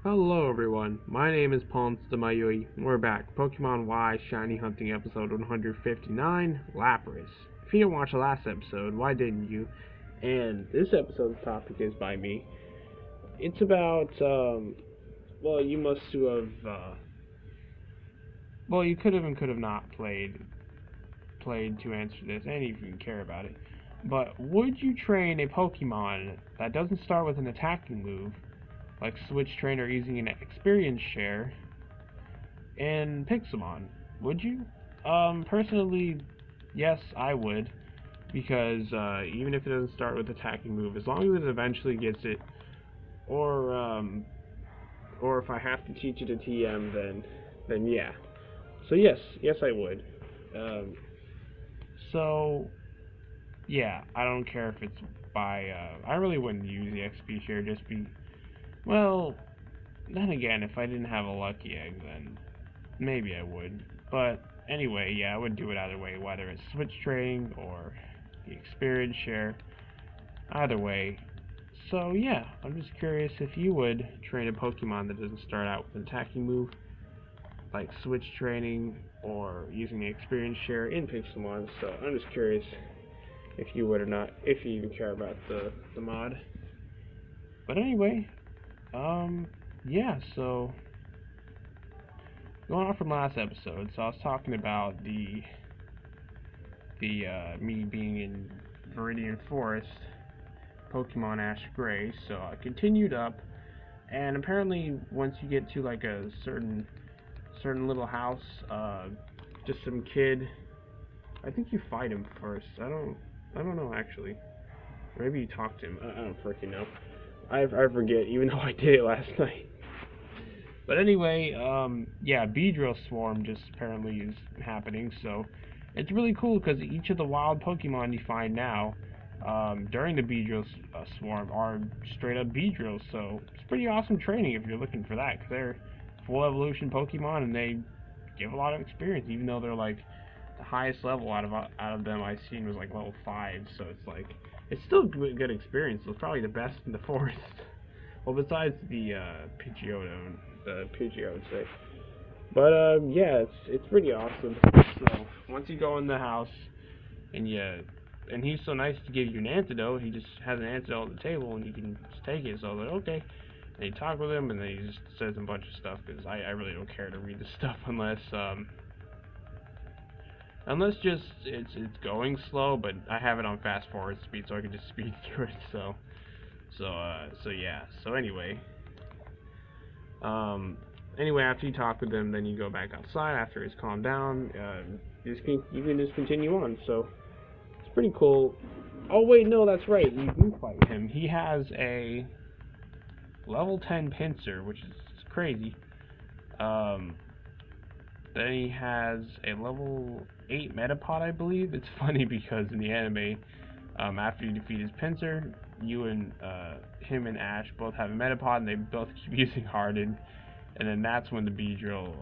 Hello everyone, my name is PauLInstaMyooin. We're back. Pokemon Y Shiny Hunting episode 159, Lapras. If you didn't watch the last episode, why didn't you? And this episode's topic is by me. It's about, well, you must have, well, you could have and could have not played to answer this, and you can care about it. But would you train a Pokemon that doesn't start with an attacking move, like Switch Trainer using an experience share, in Pixelmon? Would you? Personally, yes, I would, because even if it doesn't start with attacking move, as long as it eventually gets it, or if I have to teach it a TM, then yeah. So yes, I would. Um, so yeah, I don't care if it's by. I really wouldn't use the XP share. Well, then again, if I didn't have a lucky egg, then maybe I would. But anyway, yeah, I would do it either way, whether it's switch trading or the experience share. Either way. So yeah, I'm just curious if you would train a Pokemon that doesn't start out with an attacking move, like switch training or using the experience share in Pixelmon. So I'm just curious if you would or not, if you even care about the mod. But anyway, yeah, so going on from last episode, so I was talking about the me being in Viridian Forest, Pokemon Ash Gray, so I continued up, and apparently once you get to like a certain little house, just some kid, I think you fight him first. I don't know actually. Maybe you talk to him. I don't freaking know. I forget, even though I did it last night. But anyway, yeah, Beedrill Swarm just apparently is happening, so it's really cool because each of the wild Pokemon you find now during the Beedrill Swarm are straight up Beedrills, so it's pretty awesome training if you're looking for that, because they're full evolution Pokemon and they give a lot of experience, even though they're like the highest level out of them I've seen was like level 5, so it's like it's still good experience. So it's probably the best in the forest. Well, besides the Pidgeotto, Pidgey, I would say. But yeah, it's pretty awesome. So once you go in the house and he's so nice to give you an antidote. He just has an antidote on the table and you can just take it. So I was like, okay. And you talk with him and then he just says a bunch of stuff because I really don't care to read the stuff unless just it's going slow, but I have it on fast forward speed so I can just speed through it. So yeah. So anyway, after you talk with him, then you go back outside after he's calmed down. You can just continue on. So it's pretty cool. Oh wait, no, that's right. You do fight him. He has a level 10 Pinsir, which is crazy. Then he has a level 8 Metapod, I believe. It's funny because in the anime, after you defeat his Pinsir, you and him and Ash both have a Metapod, and they both keep using Harden. And then that's when the Beedrill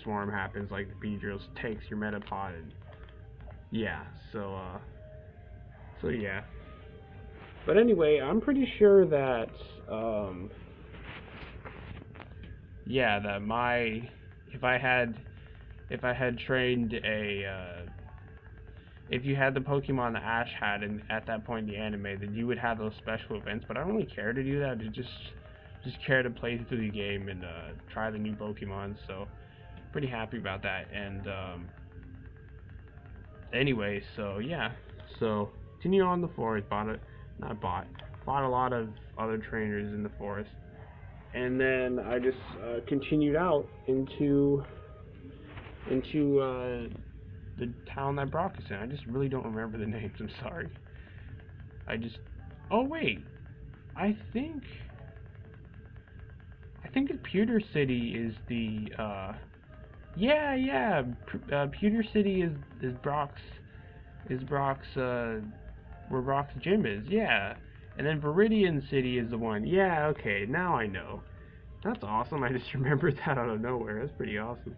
Swarm happens. Like the Beedrill takes your Metapod, and yeah. So yeah. But anyway, I'm pretty sure that yeah, that if I had trained if you had the Pokemon that Ash had at that point in the anime, then you would have those special events. But I don't really care to do that. I just care to play through the game and try the new Pokemon. So pretty happy about that. And anyway, so yeah. So continue on the forest. Fought a lot of other trainers in the forest. And then I just continued out into the town that Brock is in. I just really don't remember the names. I'm sorry. Oh wait, I think Pewter City is the Pewter City is Brock's where Brock's gym is. Yeah. And then Viridian City is the one. Yeah, okay, now I know. That's awesome. I just remembered that out of nowhere. That's pretty awesome.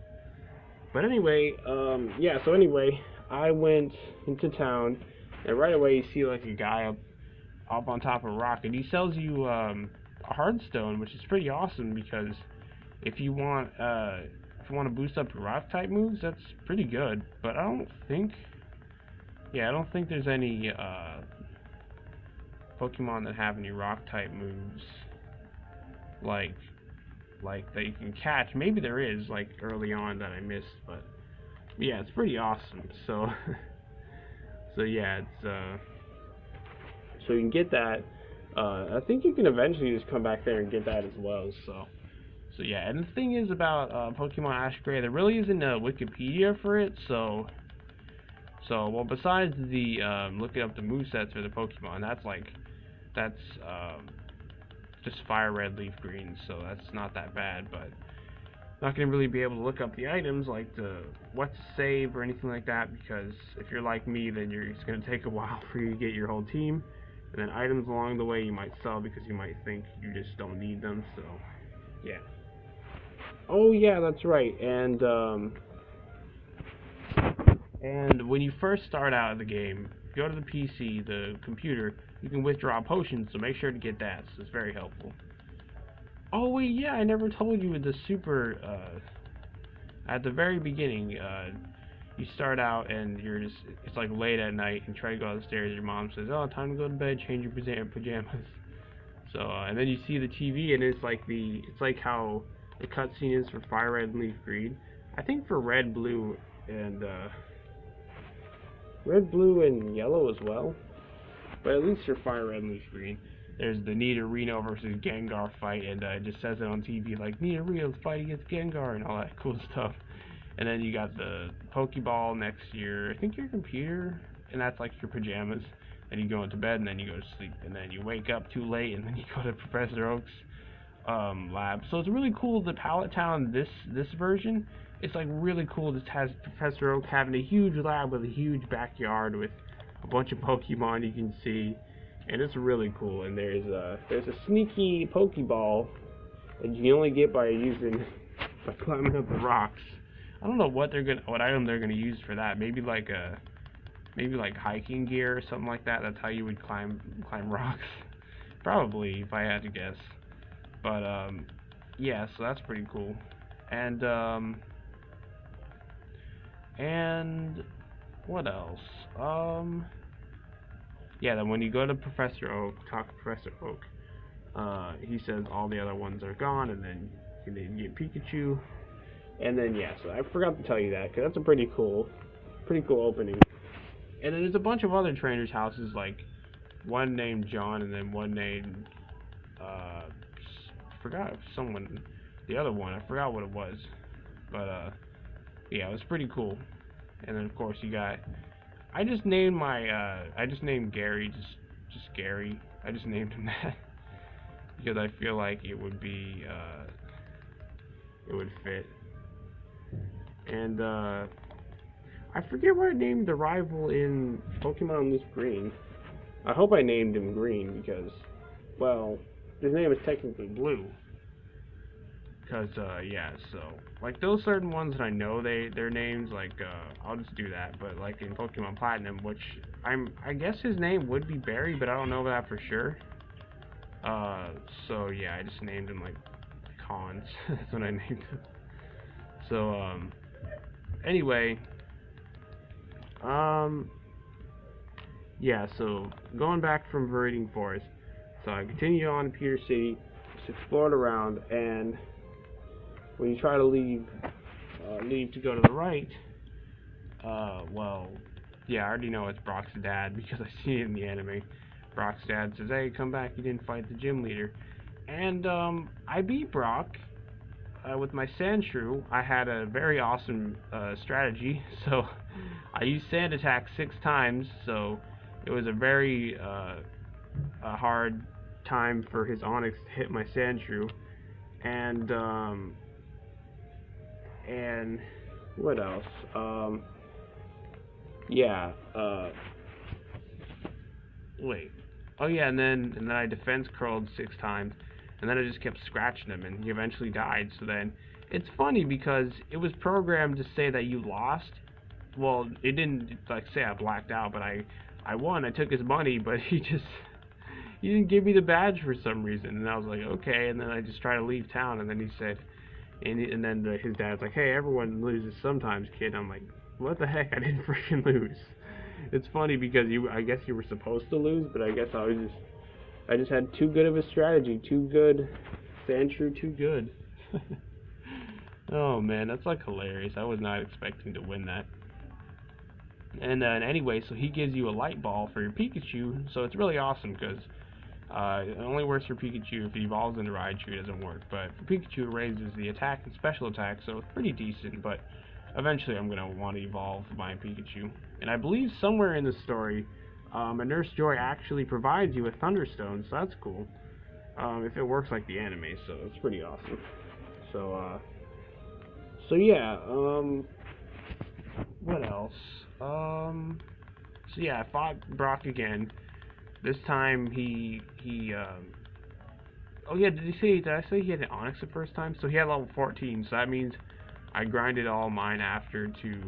But anyway, I went into town, and right away you see like a guy up on top of a rock, and he sells you hardstone, which is pretty awesome because if you want to boost up your rock type moves, that's pretty good. But I don't think there's any Pokemon that have any rock type moves like that you can catch. Maybe there is, like early on, that I missed, but yeah, it's pretty awesome. So so yeah, it's so you can get that. I think you can eventually just come back there and get that as well. So yeah, and the thing is about Pokemon Ash Gray, there really isn't a Wikipedia for it. So well, besides the looking up the movesets for the Pokemon, that's just Fire Red, Leaf Green, so that's not that bad. But not going to really be able to look up the items, like what to save or anything like that, because if you're like me, then it's going to take a while for you to get your whole team. And then items along the way you might sell because you might think you just don't need them. So yeah. Oh yeah, that's right. And when you first start out of the game, go to the PC, the computer, you can withdraw potions, so make sure to get that. So it's very helpful. Oh wait, yeah, I never told you the super at the very beginning, you start out and it's like late at night and try to go out the stairs, your mom says, "Oh, time to go to bed, change your pajamas." So and then you see the TV and it's like how the cutscene is for Fire Red and Leaf Green. I think for Red, Blue, and Yellow as well. But at least for Fire Red and Leaf Green, there's the Nidorino versus Gengar fight, and it just says it on TV like Nidorino's fight against Gengar and all that cool stuff. And then you got the Pokeball next to I think your computer, and that's like your pajamas. And you go into bed, and then you go to sleep, and then you wake up too late, and then you go to Professor Oak's lab. So it's really cool. The Pallet Town, this version, it's like really cool. This has Professor Oak having a huge lab with a huge backyard with a bunch of Pokemon you can see, and it's really cool. And there's a sneaky Pokeball that you can only get by climbing up the rocks. I don't know what item they're gonna use for that. Maybe like hiking gear or something like that. That's how you would climb rocks. Probably, if I had to guess. But yeah, so that's pretty cool. And what else? Yeah, then when you go to Professor Oak, talk to Professor Oak, he says all the other ones are gone, and then you can get Pikachu. And then yeah, so I forgot to tell you that, because that's a pretty cool opening. And then there's a bunch of other trainers' houses, like one named John, and then one named the other one, I forgot what it was. But yeah, it was pretty cool. And then of course you got, I just named Gary, just Gary. I just named him that because I feel like it would be it would fit. And I forget what I named the rival in Pokemon Leaf Green. I hope I named him Green because, well, his name is technically Blue. Because, yeah, so, like, those certain ones that I know their names, like, I'll just do that. But, like, in Pokemon Platinum, which I guess his name would be Barry, but I don't know that for sure. So, yeah, I just named him, like, Cons. That's what I named him. So, anyway, yeah, so going back from Viridian Forest, so I continued on to Peter City, just explored around, and when you try to leave to go to the right, well, yeah, I already know it's Brock's dad because I see it in the anime. Brock's dad says, "Hey, come back, you didn't fight the gym leader." And I beat Brock with my Sandshrew. I had a very awesome strategy, so I used Sand Attack 6 times, so it was a very a hard time for his Onix to hit my Sandshrew. And what else? Yeah, wait. Oh yeah, and then I defense curled 6 times, and then I just kept scratching him, and he eventually died. So then, it's funny because it was programmed to say that you lost. Well, it didn't like say I blacked out, but I won. I took his money, but he he didn't give me the badge for some reason. And I was like, okay. And then I just tried to leave town. And then he said, and then his dad's like, hey, everyone loses sometimes, kid. I'm like, what the heck? I didn't freaking lose. It's funny because I guess you were supposed to lose, but I guess I just had too good of a strategy, too good, Sandshrew, too good. Oh man, that's like hilarious. I was not expecting to win that. And anyway, so he gives you a light ball for your Pikachu, so it's really awesome because it only works for Pikachu. If he evolves into Raichu, it doesn't work. But for Pikachu, it raises the attack and special attack, so it's pretty decent. But eventually, I'm going to want to evolve my Pikachu. And I believe somewhere in the story, a Nurse Joy actually provides you with Thunderstone, so that's cool. If it works like the anime, so it's pretty awesome. So yeah, what else? So yeah, I fought Brock again. This time oh yeah, did I say he had an Onyx the first time? So he had level 14, so that means I grinded all mine after to,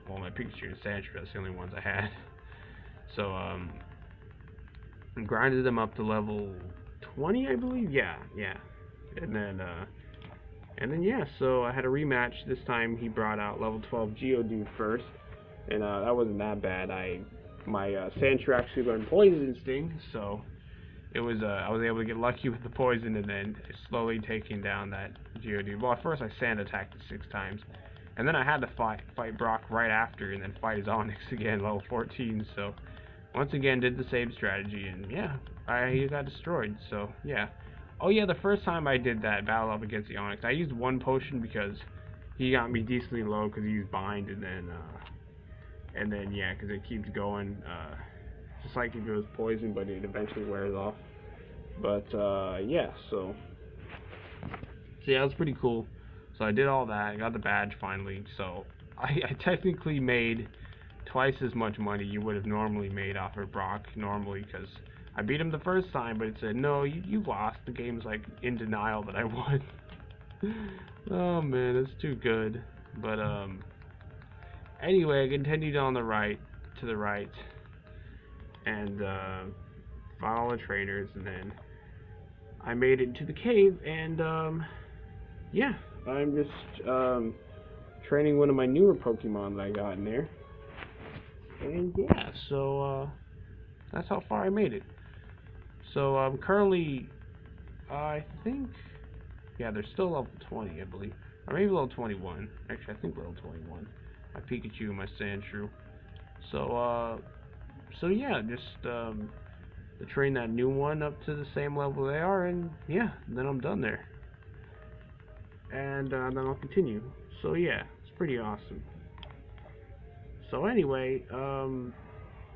well, my Pikachu and Sandshrew, that's the only ones I had. So, grinded them up to level 20, I believe? Yeah. And then yeah, so I had a rematch. This time he brought out level 12 Geodude first, and that wasn't that bad. My Sandshrew actually learned Poison Sting, so it was I was able to get lucky with the poison and then slowly taking down that Geodude. Well, at first I sand attacked it 6 times, and then I had to fight Brock right after, and then fight his Onyx again, level 14. So once again did the same strategy, and yeah, he got destroyed. So yeah. Oh yeah, the first time I did that battle up against the Onyx, I used 1 potion because he got me decently low because he used bind, and then yeah, because it keeps going, just like if it was poison, but it eventually wears off. But yeah, so yeah, it was pretty cool. So I did all that, I got the badge finally. So I technically made twice as much money you would have normally made off of Brock normally, because I beat him the first time, but it said, no, you lost. The game's like in denial that I won. Oh man, it's too good. But anyway, I continued on to the right, and fought all the trainers, and then I made it to the cave, and yeah, I'm just training one of my newer Pokemon that I got in there, and yeah, so that's how far I made it. So I'm currently, I think, yeah, they're still level 20, I believe, or maybe level 21. Actually, I think level 21. My Pikachu and my Sandshrew. So yeah, just to train that new one up to the same level they are, and yeah, then I'm done there. And then I'll continue. So yeah, it's pretty awesome. So anyway,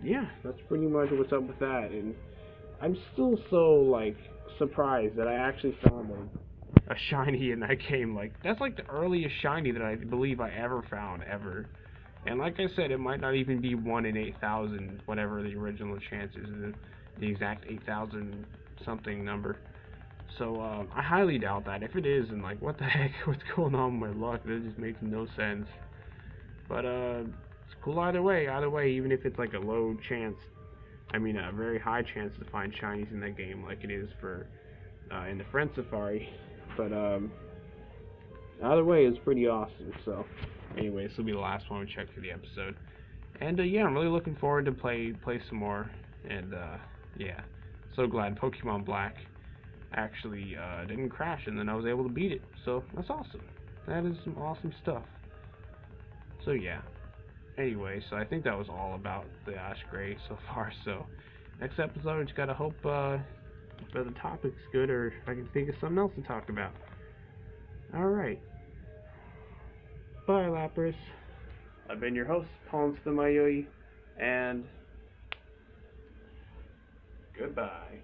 yeah, that's pretty much what's up with that, and I'm still so, like, surprised that I actually found a shiny in that game. Like, that's like the earliest shiny that I believe I ever found, ever. And like I said, it might not even be 1 in 8,000, whatever the original chance is, the exact 8,000 something number. So, I highly doubt that. If it is, then, like, what the heck, what's going on with my luck? That just makes no sense. But, it's cool either way, even if it's like a low chance, I mean a very high chance to find shinies in that game, like it is for in the Friend Safari. But either way, it's pretty awesome. So anyway, this will be the last one we check for the episode. And yeah, I'm really looking forward to play some more. And yeah, so glad Pokemon Black actually didn't crash, and then I was able to beat it. So that's awesome. That is some awesome stuff. So yeah. Anyway, so I think that was all about the Ash Gray so far. So next episode, I just gotta hope that the topic's good, or if I can think of something else to talk about. Alright. Bye, Lapras. I've been your host, PauLInstaMyooin, and goodbye.